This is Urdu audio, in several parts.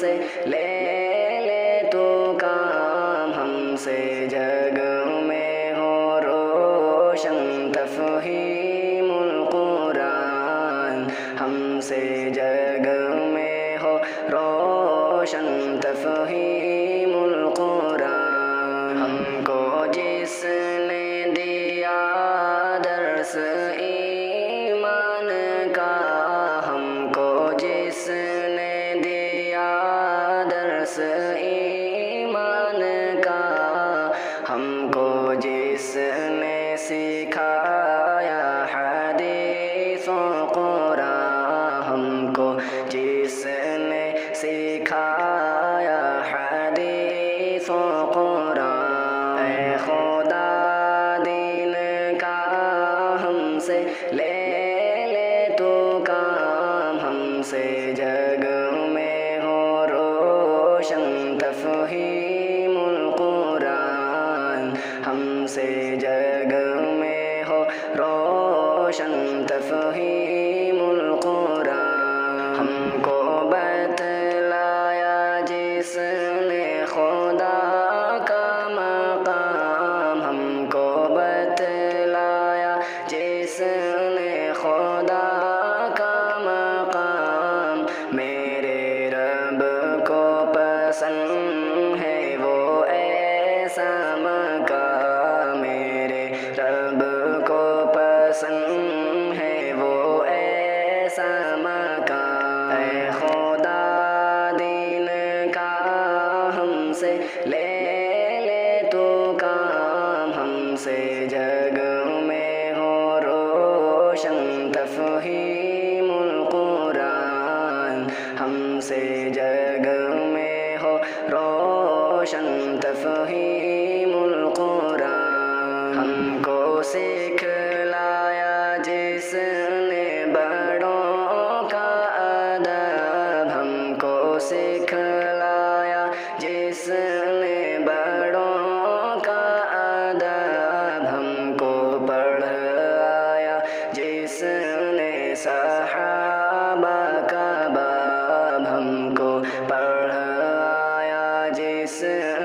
سے لے لے تو کام ہم سے جگ میں ہو روشن تفہیم القرآن ہم سے جگ میں ہو روشن تفہیم القرآن ہم کو جس نے دیا درس ایمان کا ہم کو جس نے دیا درس ایمان کا ہم کو جس نے سکھایا حدیث و قرآن ہم کو جس نے سکھایا حدیث و قرآن اے خدا دین کا ہم سے لے لے تو کام ہم سے جگ میں ہو روشن تفہیم القرآن ہم سے جگ میں ہو روشن تفہیم القرآن ہم کو بتلایا جس نے خدا کا مقام ہم کو بتلایا جس نے خدا کا مقام میرے رب کو پسند ہے وہ ایسا مقام میرے رب کو پسند ہے وہ ایسا مقام اے خدا دین کا ہم سے لے لے تو کام ہم سے جگ میں ہو روشن تفہیم القرآن ہم سے جگ میں ہو روشن تفہیم القرآن ہم کو سکھلایا جس نے بڑوں کا ادب ہم کو سکھلایا جس نے بڑوں کا ادب ہم کو پڑھایا جس نے صحابہ کا باب ہم کو پڑھایا جس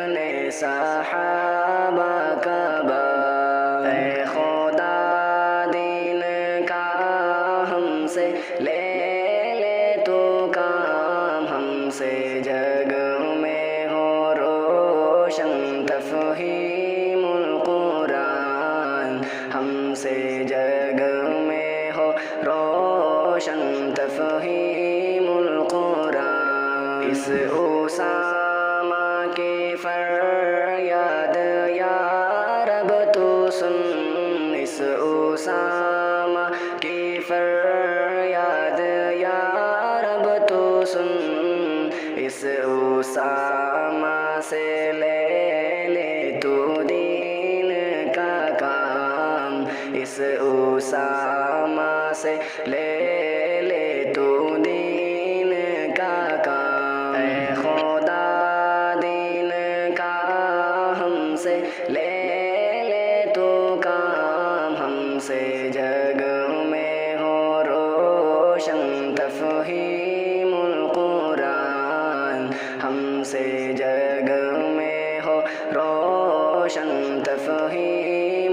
نے صحابہ کا باب اے خدا دین کا ہم سے لے لے تو کام ہم سے جگ میں ہو روشن تفہیم القرآن ہم سے جگ میں ہو روشن تفہیم القرآن اس اسامہ کی فریاد یا رب تو سن اس اسامہ کی فریاد یا رب تو سن اس اسامہ سے لے لے تو دین کا کام اس اسامہ سے لے لے تو دین کا کام اے خدا دین کا ہم سے لے لے تو کام ہم سے جگ میں ہو روشن تفہیم القرآن ہم سے جگ میں ہو روشن تفہیم